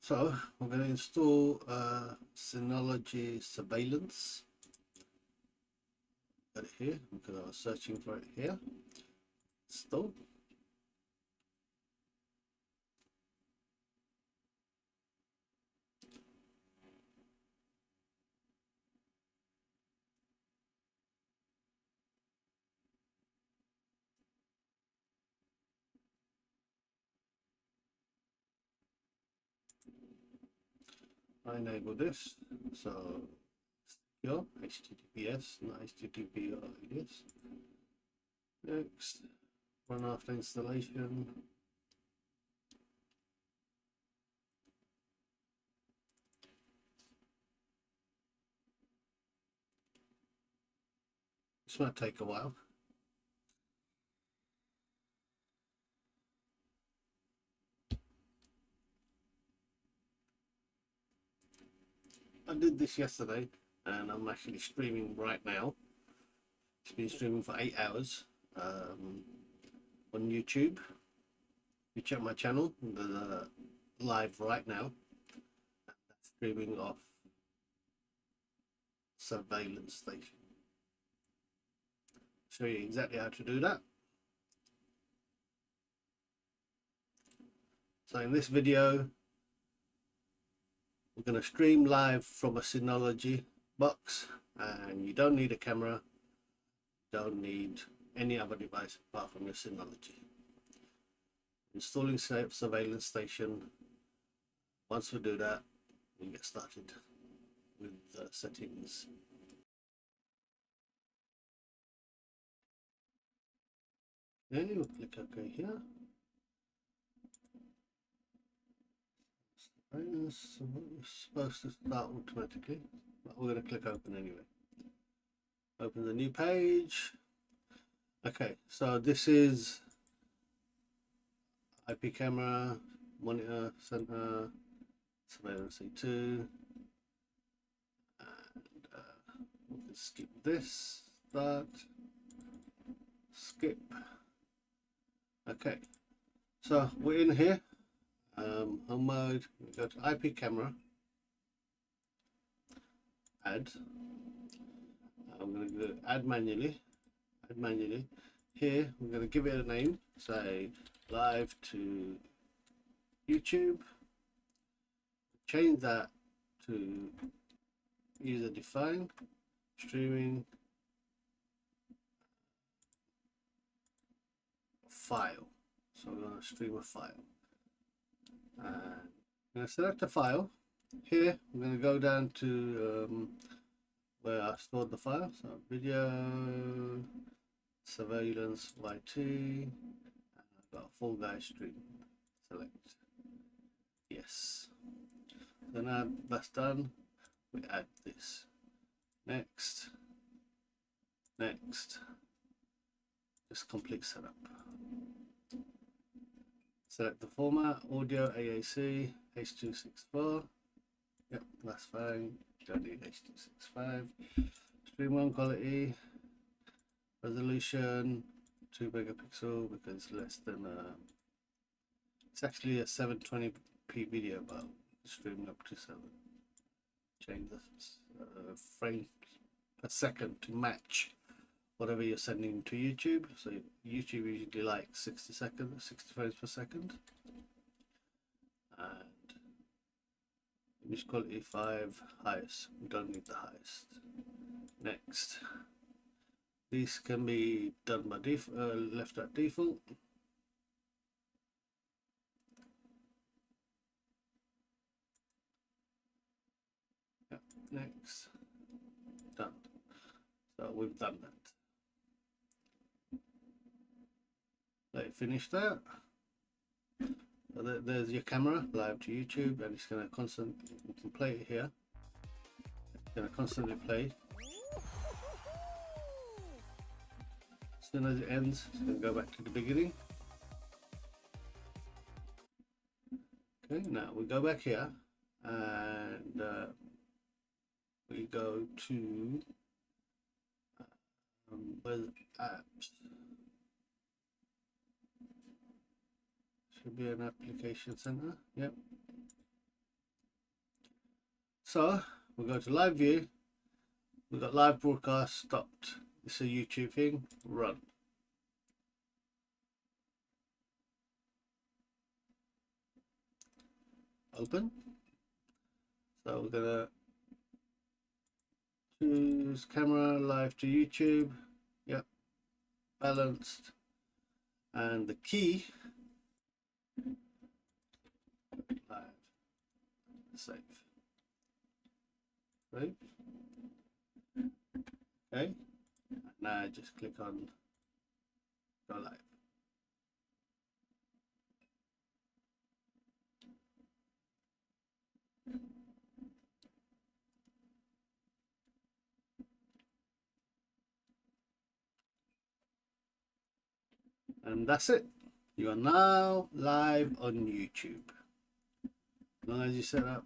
So we're going to install Synology Surveillance. Got it here because I was searching for it here. Install. I enable this. So secure HTTPS, not HTTP or alias. Next, run after installation. This might take a while. I did this yesterday and I'm actually streaming right now. It's been streaming for 8 hours on YouTube. If you check my channel, the live right now. That's streaming off Surveillance Station. Show you exactly how to do that. So in this video, we're going to stream live from a Synology box, and you don't need a camera, don't need any other device apart from your Synology. Installing Surveillance Station. Once we do that, we get started with the settings. Okay, we'll click OK here. So it's supposed to start automatically, but we're going to click open anyway. Open the new page. Okay, so this is IP camera, monitor, center, surveillance C2, and we can skip this, start, skip. Okay, so we're in here, home mode, we go to IP camera, add. I'm going to go add manually. Here we're going to give it a name, say live to YouTube, change that to user defined, streaming file. So we're going to stream a file, and I'm going to select a file. Here I'm going to go down to where I stored the file, so video surveillance YT, and I've got a full guide stream. Select yes. So now that's done, we add this. Next, just complete setup. Select the format, audio AAC H.264. Yep, that's fine. Don't need H.265. Stream on quality, resolution 2 megapixel because it's less than it's actually a 720p video, but streaming up to 7. Change the frames per second to match whatever you're sending to YouTube. So YouTube usually like 60 frames per second. And image quality 5, highest. We don't need the highest. Next, these can be done by default, left at default. Yep. Next, done. So we've done that. Let it finish that. So there's your camera live to YouTube, and it's going to constantly, you can play it here. It's going to constantly play. As soon as it ends, it's going to go back to the beginning. Okay, now we go back here, and we go to where's apps? Should be an application center. Yep. So we'll go to live view. We've got live broadcast stopped. It's a YouTube thing. Run. Open. So we're gonna choose camera live to YouTube. Yep. Balanced. And the key. Live. Save. Right. Okay. Now just click on go live. And that's it. You are now live on YouTube. As long as you set up